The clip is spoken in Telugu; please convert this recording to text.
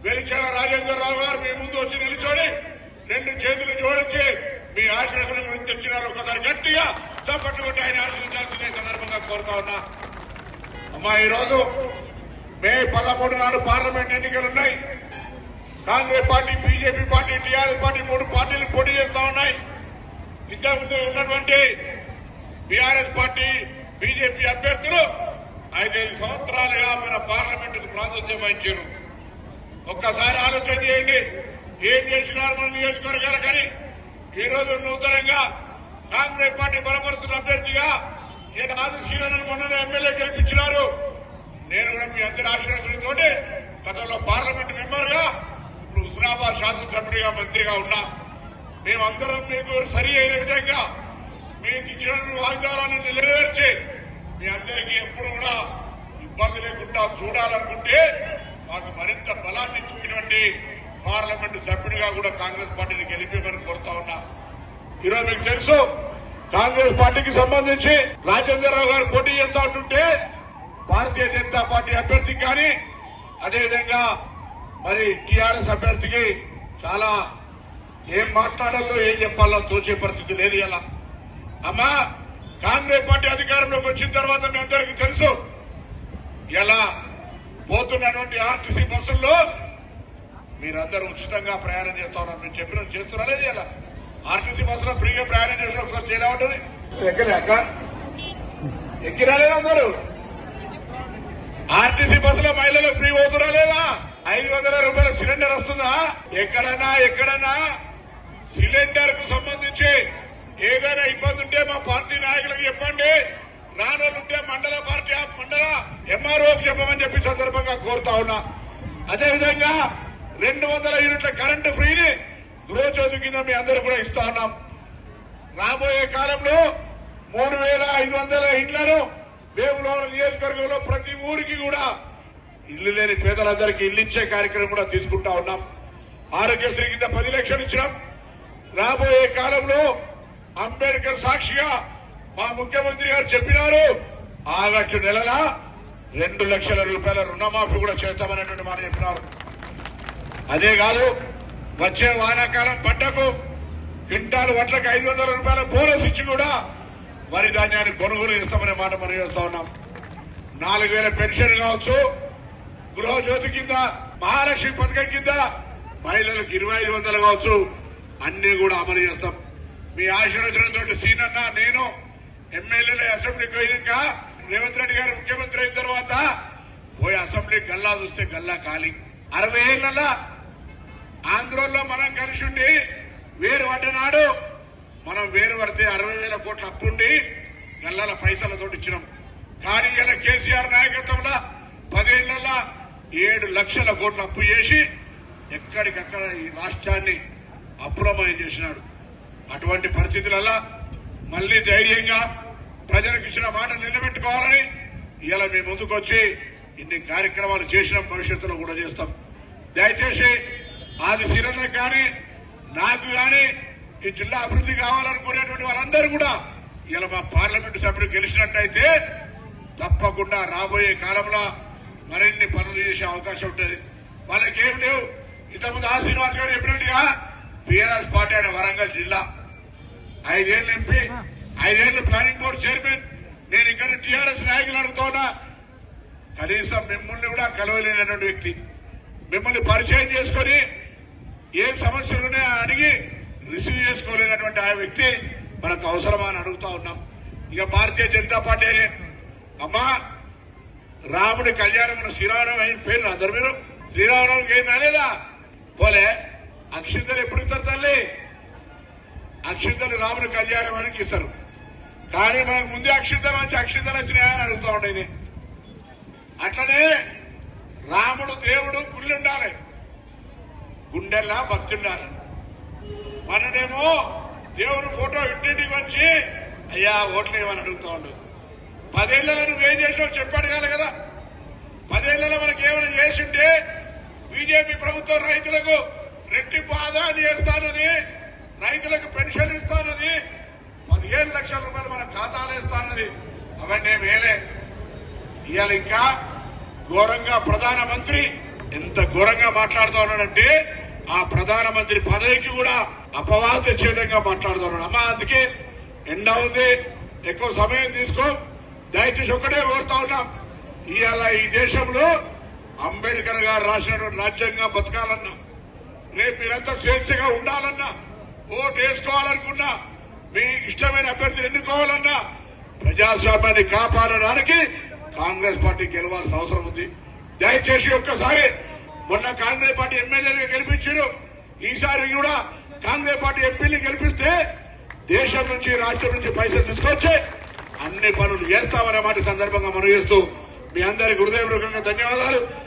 వెలిచాల రాజేంద్రరావు గారు మీ ముందు వచ్చి నిల్చొని 2 చేతులు జోడించి మీ ఆశీర్వాదం గురించి వచ్చినారు. ఒకసారి గట్టిగా చప్పట్లు కొట్టి ఆయన ఆశీర్వదించాల్సిందే సందర్భంగా కోరుతా ఉన్నా. అమ్మా, ఈరోజు మే 13 నాడు పార్లమెంట్ ఎన్నికలున్నాయి. Congress party, BJP party, TRS party 3 పార్టీలు పోటీ చేస్తా ఉన్నాయి. ఇంకా ముందు ఉన్నటువంటి బీఆర్ఎస్ పార్టీ, బీజేపీ అభ్యర్థులు 5 సంవత్సరాలుగా మన పార్లమెంటుకు ప్రాతినిధ్యం వహించారు. ఒక్కసారి ఆలోచన చేయండి, ఏం చేసినారు మన నియోజకవర్గాలు. కానీ ఈ రోజు నూతనంగా కాంగ్రెస్ పార్టీ బలపరుస్తున్న అభ్యర్థిగా ఆదిశీలను మొన్న ఎమ్మెల్యే గెలిపించినారు. నేను కూడా మీ అందరి ఆశీర్వాదంతో గతంలో పార్లమెంట్ మెంబర్ గా, ఇప్పుడు హుస్నాబాద్ శాసనసభ్యుడిగా, మంత్రిగా ఉన్నా. మేమందరం మీకు సరి అయిన విధంగా మీకు ఇచ్చిన వాగ్దానాన్ని నెరవేర్చి మీ అందరికీ ఎప్పుడు కూడా ఇబ్బంది లేకుండా చూడాలనుకుంటే మాకు మరింత బలాన్ని ఇచ్చినటువంటి పార్లమెంటు సభ్యుడిగా కూడా కాంగ్రెస్ పార్టీని గెలిపేమని కోరుతా ఉన్నా. ఈరోజు మీకు తెలుసు, కాంగ్రెస్ పార్టీకి సంబంధించి రాజేంద్రరావు గారు పోటీ చేస్తా ఉంటుంటే భారతీయ జనతా పార్టీ అభ్యర్థికి కానీ, అదేవిధంగా మరి టీఆర్ఎస్ అభ్యర్థికి చాలా ఏం మాట్లాడాలో ఏం చెప్పాలో తోచే పరిస్థితి లేదు. ఇలా అమ్మా, కాంగ్రెస్ పార్టీ అధికారంలోకి వచ్చిన తర్వాత మీ అందరికీ తెలుసు, ఎలా పోతున్నటువంటి ఆర్టీసీ బస్సుల్లో మీరందరూ ఉచితంగా ప్రయాణం చేస్తా ఉన్నారు. మీరు చెప్పిన చేస్తున్నా లేదు. ఇలా ఆర్టీసీ బస్సులో ఫ్రీగా ప్రయాణం చేసిన ఒకసారి చేయలే ఉంటుంది. ఎక్కలేక ఎక్కిరాలేదు అందరూ. ఆర్టీసీ బస్సులో మహిళలకు ఫ్రీ పోతున్నా లేదా? 500 రూపాయల సిలిండర్ వస్తుందా? ఎక్కడన్నా సిలిండర్ కు సంబంధించి ఏదైనా ఇబ్బంది ఉంటే మా పార్టీ నాయకులకు చెప్పండి. రానుంటే మండల ఎంఆర్ఓకి చెప్పమని చెప్పి సందర్భంగా కోరుతా ఉన్నా. అదేవిధంగా 200 యూనిట్ల కరెంటు ఫ్రీని గృహజ్యోతి కింద మీ అందరూ కూడా ఇస్తా ఉన్నాం. రాబోయే కాలంలో 3500 ఇండ్లను వేములవాడ నియోజకవర్గంలో ప్రతి ఊరికి కూడా ఇల్లు లేని పేదలందరికీ ఇల్లు ఇచ్చే కార్యక్రమం కూడా తీసుకుంటా ఉన్నాం. ఆరోగ్యశ్రీ కింద 10 లక్షలు ఇచ్చినాం. రాబోయే కాలంలో అంబేద్కర్ సాక్షిగా మా ముఖ్యమంత్రి గారు చెప్పినారు, ఆగస్టు నెలల 2 లక్షల రూపాయల రుణమాఫీ కూడా చేస్తామనేటువంటి మాట చెప్పినారు. అదే కాదు, వచ్చే వానాకాలం పంటకు క్వింటాల్ వడ్లకు 500 రూపాయల బోనస్ ఇచ్చి కూడా వరి ధాన్యాన్ని కొనుగోలు చేస్తామనే మాట మనం చేస్తా ఉన్నాం. 4000 పెన్షన్ కావచ్చు, గృహజ్యోతి కింద, మహాలక్ష్మి పథకం కింద మహిళలకు 2500 కావచ్చు, అన్ని కూడా అమలు చేస్తాం. మీ ఆశీర్వచనంతో సీనన్న, నేను ఎమ్మెల్యేల అసెంబ్లీకి పోయినాక రేవంత్ రెడ్డి గారు ముఖ్యమంత్రి అయిన తర్వాత పోయి అసెంబ్లీ గల్లా చూస్తే గల్లా ఖాళీ. 60 ఏళ్ల ఆంధ్రలో మనం కలిసి ఉండి వేరు పడ్డనాడు మనం వేరు పడితే 60,000 కోట్ల అప్పుండి గల్లాల పైసలతో ఇచ్చినాం. కానీ ఇలా కేసీఆర్ నాయకత్వంలో 10 ఏళ్లలో 7 లక్షల కోట్ల అప్పు చేసి ఎక్కడికక్కడ ఈ రాష్ట్రాన్ని అప్రమయం చేసినాడు. అటువంటి పరిస్థితులలో మళ్లీ ధైర్యంగా ప్రజలకు ఇచ్చిన మాట నిలబెట్టుకోవాలని ఇలా మీ ముందుకొచ్చి ఇన్ని కార్యక్రమాలు చేసినాం, భవిష్యత్తులో కూడా చేస్తాం. దయచేసి ఆది శ్రీరన్నకు కానీ నాకు కానీ ఈ జిల్లా అభివృద్ధి కావాలనుకునేటువంటి వాళ్ళందరూ కూడా ఇలా మా పార్లమెంటు సభ్యుడు గెలిచినట్టయితే తప్పకుండా రాబోయే కాలంలో మరిన్ని పనులు చేసే అవకాశం ఉంటుంది. వాళ్ళకేం లేవు. ఇంతకుముందు ఆ శ్రీనివాస్ గారు చెప్పినట్టుగా టీఆర్ఎస్ పార్టీ అయిన వరంగల్ జిల్లా 5 ఏళ్ళు ఎంపీ, 5 ఏళ్ళు ప్లానింగ్ బోర్డు చైర్మన్. నేను ఇక్కడ టీఆర్ఎస్ నాయకులు అడుగుతున్నా, కనీసం మిమ్మల్ని కూడా కలవలేనటువంటి వ్యక్తి, మిమ్మల్ని పరిచయం చేసుకుని ఏం సమస్యలున్నాయో అడిగి రిసీవ్ చేసుకోలేనటువంటి ఆ వ్యక్తి మనకు అవసరమా అని అడుగుతా ఉన్నాం. ఇక భారతీయ జనతా పార్టీ అమ్మా, రాముడి కళ్యాణం శ్రీరామనవమి అయిన పేరు అందరు మీరు శ్రీరామనవమికి ఏం రాలేదా? పోలే. అక్షింతలు ఎప్పుడు ఇస్తారు తల్లి? అక్షింతలు రాముడి కళ్యాణానికి ఇస్తారు. కానీ మనకు ముందే అక్షింతలు వచ్చినాయా అని అడుగుతా ఉండే. అట్లనే రాముడు దేవుడు గుళ్ళు ఉండాలి, గుండెల్లా భక్తి ఉండాలి. మననేమో దేవుడు ఫోటో ఇంటింటికి వచ్చి అయ్యా ఓట్లు ఏమని అడుగుతా ఉండు. 10 ఏళ్లలో నువ్వేం చేసావు చెప్పాడు కాదు కదా. 10 ఏళ్లలో మనకి ఏమైనా చేసింటే బీజేపీ ప్రభుత్వం రైతులకు రెట్టింపు ఆదాయాన్ని వేస్తానది, రైతులకు పెన్షన్ ఇస్తానది, 15 లక్షల రూపాయలు మన ఖాతాలో ఇస్తానది. అవన్నీ మేలే. ఇవాళ ఇంకా ఘోరంగా ప్రధానమంత్రి ఎంత ఘోరంగా మాట్లాడుతూ ఉన్నాడంటే ఆ ప్రధానమంత్రి పదవికి కూడా అపవాద తెచ్చే విధంగా మాట్లాడుతూ ఉన్నాడు. అమ్మా అందుకే ఎండ ఉంది, ఎక్కువ సమయం తీసుకో. దయచేసి ఒక్కటే కోరుతా ఉన్నాం, ఇవాళ ఈ దేశంలో అంబేద్కర్ గారు రాసినటువంటి రాజ్యాంగం బతకాలన్నా, రేపు మీరంతా స్వేచ్ఛగా ఉండాలన్నా, ఓటు వేసుకోవాలనుకున్నా, మీ ఇష్టమైన అభ్యర్థిని ఎన్నుకోవాలన్నా ప్రజాస్వామ్యాన్ని కాపాడడానికి కాంగ్రెస్ పార్టీ గెలవాల్సిన అవసరం ఉంది. దయచేసి ఒక్కసారి మొన్న కాంగ్రెస్ పార్టీ ఎమ్మెల్యేలుగా గెలిపించారు, ఈసారి కూడా కాంగ్రెస్ పార్టీ ఎంపీని గెలిపిస్తే దేశం నుంచి రాష్ట్రం నుంచి పైసలు తీసుకొచ్చి అన్ని పనులు చేస్తామనే మాట సందర్భంగా మనం చేస్తూ మీ అందరికి హృదయపూర్వకంగా ధన్యవాదాలు.